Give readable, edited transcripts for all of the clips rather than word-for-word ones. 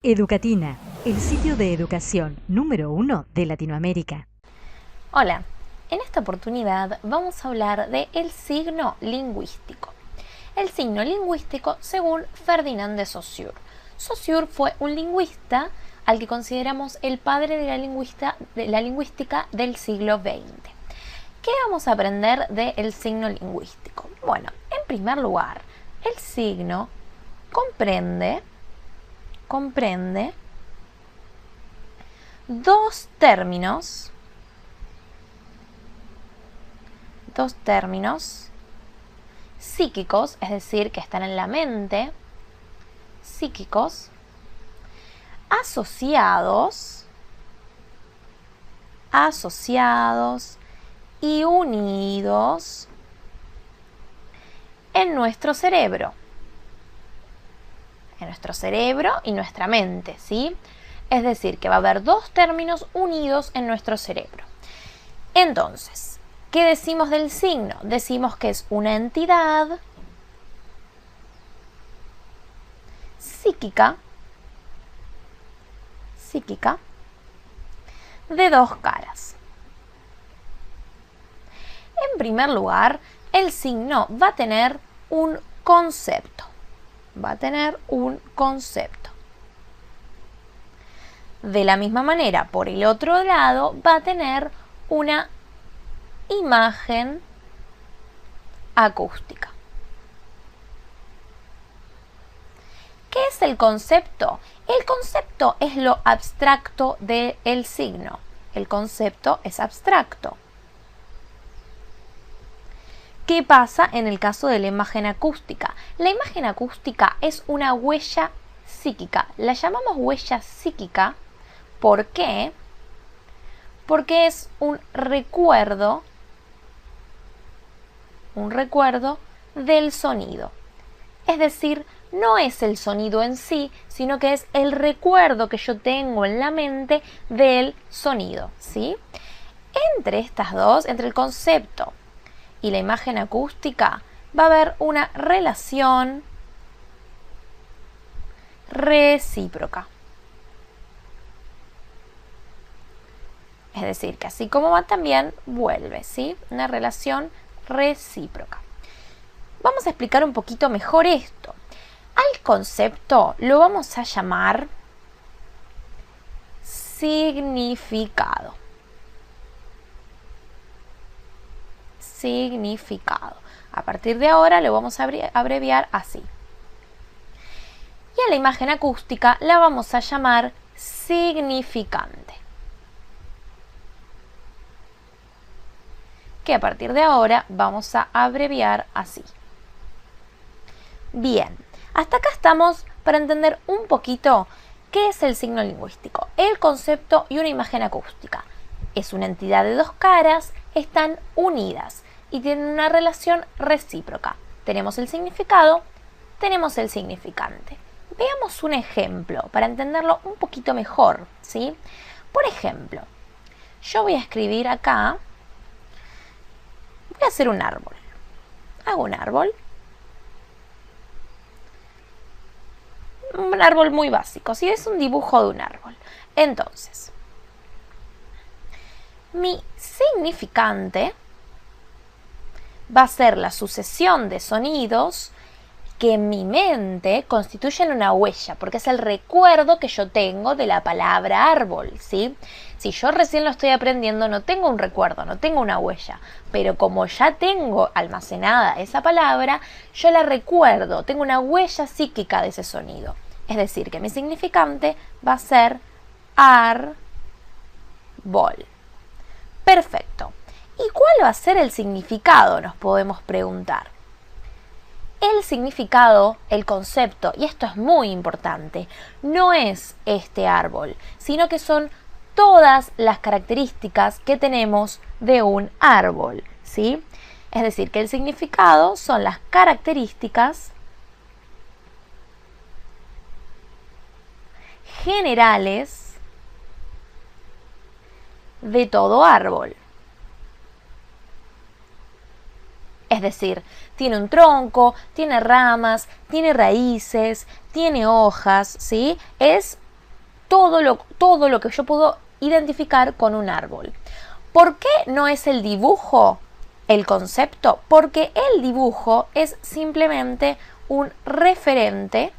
Educatina, el sitio de educación número 1 de Latinoamérica. Hola, en esta oportunidad vamos a hablar del signo lingüístico. El signo lingüístico según Ferdinand de Saussure. Saussure fue un lingüista al que consideramos el padre de la lingüística del siglo XX. ¿Qué vamos a aprender del signo lingüístico? Bueno, en primer lugar, el signo comprende dos términos psíquicos, es decir, que están en la mente, psíquicos, asociados y unidos en nuestro cerebro y nuestra mente, ¿sí? Es decir, que va a haber dos términos unidos en nuestro cerebro. Entonces, ¿qué decimos del signo? Decimos que es una entidad psíquica de dos caras. En primer lugar, el signo va a tener un concepto. De la misma manera, por el otro lado, va a tener una imagen acústica. ¿Qué es el concepto? El concepto es lo abstracto del signo. El concepto es abstracto. ¿Qué pasa en el caso de la imagen acústica? La imagen acústica es una huella psíquica. La llamamos huella psíquica. ¿Por qué? Porque es un recuerdo del sonido. Es decir, no es el sonido en sí, sino que es el recuerdo que yo tengo en la mente del sonido, ¿sí? Entre estas dos, entre el concepto y la imagen acústica, va a haber una relación recíproca. Es decir, que así como va también vuelve, ¿sí? Una relación recíproca. Vamos a explicar un poquito mejor esto. Al concepto lo vamos a llamar significado. A partir de ahora lo vamos a abreviar así. Y a la imagen acústica la vamos a llamar significante, que a partir de ahora vamos a abreviar así. Bien, hasta acá estamos para entender un poquito qué es el signo lingüístico, el concepto y una imagen acústica. Es una entidad de dos caras, están unidas y tienen una relación recíproca. Tenemos el significado, tenemos el significante. Veamos un ejemplo para entenderlo un poquito mejor, ¿sí? Por ejemplo, yo voy a escribir acá, voy a hacer un árbol. Hago un árbol muy básico, ¿sí? Es un dibujo de un árbol. Entonces, mi significante va a ser la sucesión de sonidos que en mi mente constituyen una huella, porque es el recuerdo que yo tengo de la palabra árbol, ¿sí? Si yo recién lo estoy aprendiendo, no tengo un recuerdo, no tengo una huella, pero como ya tengo almacenada esa palabra, yo la recuerdo, tengo una huella psíquica de ese sonido. Es decir, que mi significante va a ser árbol. Perfecto. ¿Y cuál va a ser el significado? Nos podemos preguntar. El significado, el concepto, y esto es muy importante, no es este árbol, sino que son todas las características que tenemos de un árbol, ¿sí? Es decir, que el significado son las características generales de todo árbol. Es decir, tiene un tronco, tiene ramas, tiene raíces, tiene hojas, ¿sí? Es todo lo que yo puedo identificar con un árbol. ¿Por qué no es el dibujo el concepto? Porque el dibujo es simplemente un referente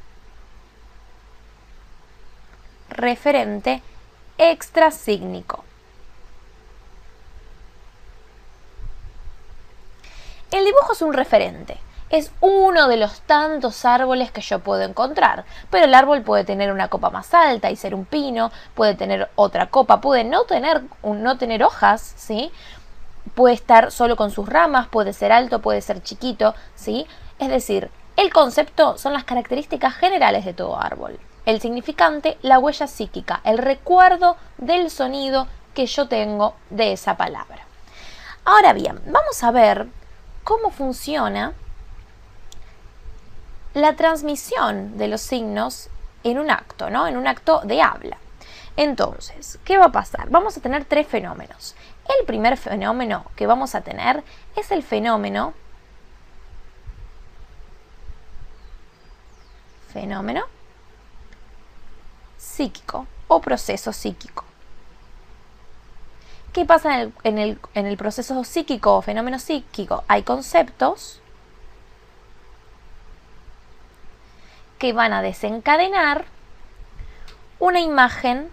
extrasígnico. El dibujo es un referente. Es uno de los tantos árboles que yo puedo encontrar, pero el árbol puede tener una copa más alta y ser un pino, puede tener otra copa, puede no tener hojas, ¿sí? Puede estar solo con sus ramas, puede ser alto, puede ser chiquito, ¿sí? Es decir, el concepto son las características generales de todo árbol. El significante, la huella psíquica, el recuerdo del sonido que yo tengo de esa palabra. Ahora bien, vamos a ver cómo funciona la transmisión de los signos en un acto, ¿no? En un acto de habla. Entonces, ¿qué va a pasar? Vamos a tener tres fenómenos. El primer fenómeno que vamos a tener es el fenómeno psíquico o proceso psíquico. ¿Qué pasa en el proceso psíquico o fenómeno psíquico? Hay conceptos que van a desencadenar una imagen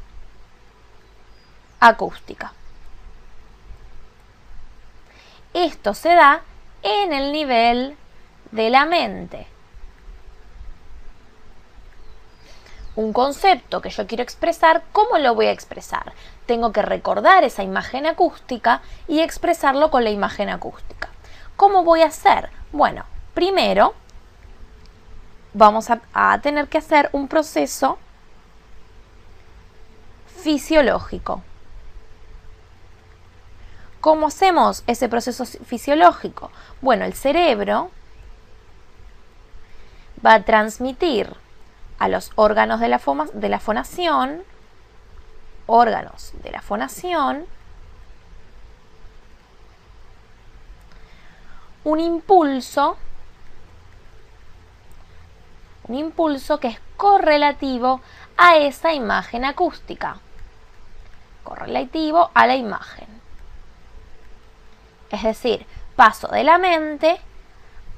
acústica. Esto se da en el nivel de la mente. Un concepto que yo quiero expresar, ¿cómo lo voy a expresar? Tengo que recordar esa imagen acústica y expresarlo con la imagen acústica. ¿Cómo voy a hacer? Bueno, primero vamos a tener que hacer un proceso fisiológico. ¿Cómo hacemos ese proceso fisiológico? Bueno, el cerebro va a transmitir a los órganos de la fonación, un impulso que es correlativo a esa imagen acústica, correlativo a la imagen. Es decir, paso de la mente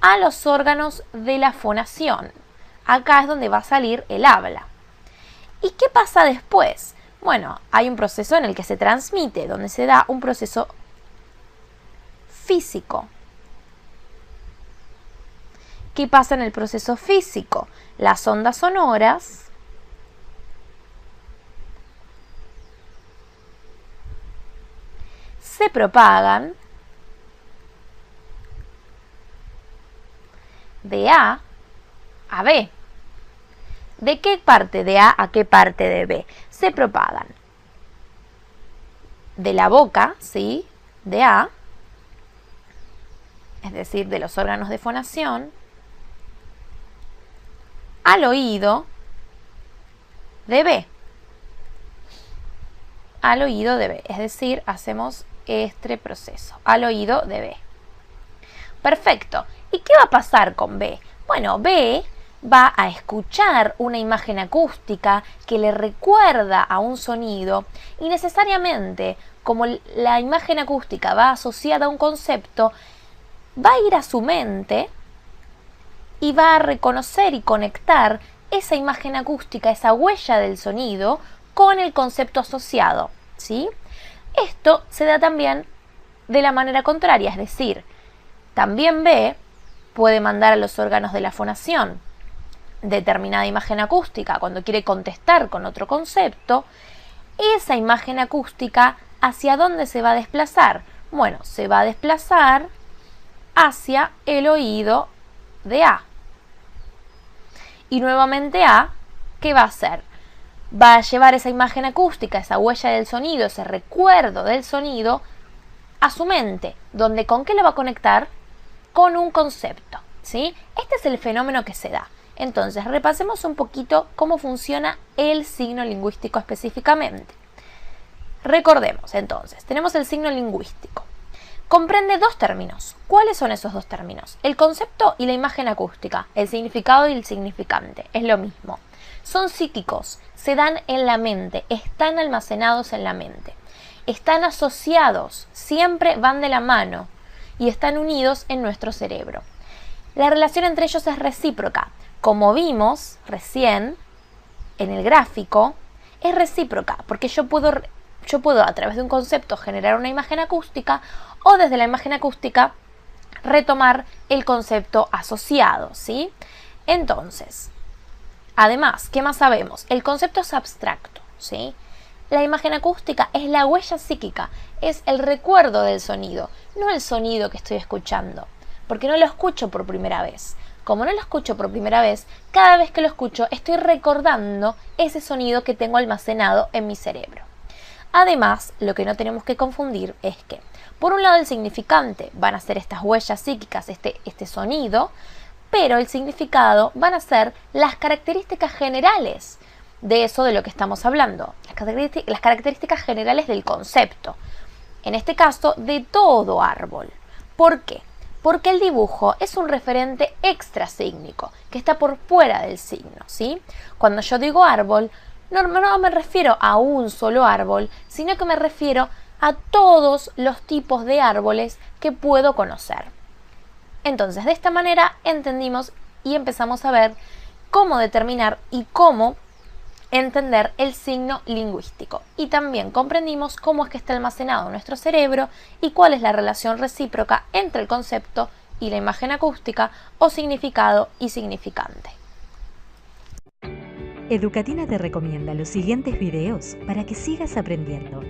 a los órganos de la fonación. Acá es donde va a salir el habla. ¿Y qué pasa después? Bueno, hay un proceso en el que se transmite, donde se da un proceso físico. ¿Qué pasa en el proceso físico? Las ondas sonoras se propagan de A a B. ¿De qué parte de A a qué parte de B? Se propagan de la boca, ¿sí? De A, es decir, de los órganos de fonación, al oído de B. Al oído de B, es decir, hacemos este proceso, al oído de B. Perfecto. ¿Y qué va a pasar con B? Bueno, B va a escuchar una imagen acústica que le recuerda a un sonido y necesariamente, como la imagen acústica va asociada a un concepto, va a ir a su mente y va a reconocer y conectar esa imagen acústica, esa huella del sonido, con el concepto asociado, ¿sí? Esto se da también de la manera contraria, es decir, también B puede mandar a los órganos de la fonación determinada imagen acústica cuando quiere contestar con otro concepto. Esa imagen acústica, ¿hacia dónde se va a desplazar? Bueno, se va a desplazar hacia el oído de A. Y nuevamente A, ¿qué va a hacer? Va a llevar esa imagen acústica, esa huella del sonido, ese recuerdo del sonido, a su mente, donde ¿con qué lo va a conectar? Con un concepto, ¿sí? Este es el fenómeno que se da. Entonces, repasemos un poquito cómo funciona el signo lingüístico específicamente. Recordemos, entonces, tenemos el signo lingüístico. Comprende dos términos. ¿Cuáles son esos dos términos? El concepto y la imagen acústica, el significado y el significante, es lo mismo. Son psíquicos, se dan en la mente, están almacenados en la mente. Están asociados, siempre van de la mano y están unidos en nuestro cerebro. La relación entre ellos es recíproca. Como vimos recién en el gráfico, es recíproca porque yo puedo a través de un concepto generar una imagen acústica o desde la imagen acústica retomar el concepto asociado, ¿sí? Entonces, además, ¿qué más sabemos? El concepto es abstracto, ¿sí? La imagen acústica es la huella psíquica, es el recuerdo del sonido, no el sonido que estoy escuchando, porque no lo escucho por primera vez. Como no lo escucho por primera vez, cada vez que lo escucho estoy recordando ese sonido que tengo almacenado en mi cerebro. Además, lo que no tenemos que confundir es que, por un lado, el significante van a ser estas huellas psíquicas, este sonido, pero el significado van a ser las características generales de eso de lo que estamos hablando, las características generales del concepto, en este caso de todo árbol. ¿Por qué? Porque el dibujo es un referente extrasígnico, que está por fuera del signo, ¿sí? Cuando yo digo árbol, no me refiero a un solo árbol, sino que me refiero a todos los tipos de árboles que puedo conocer. Entonces, de esta manera entendimos y empezamos a ver cómo determinar y cómo entender el signo lingüístico. Y también comprendimos cómo es que está almacenado en nuestro cerebro y cuál es la relación recíproca entre el concepto y la imagen acústica o significado y significante. Educatina te recomienda los siguientes videos para que sigas aprendiendo.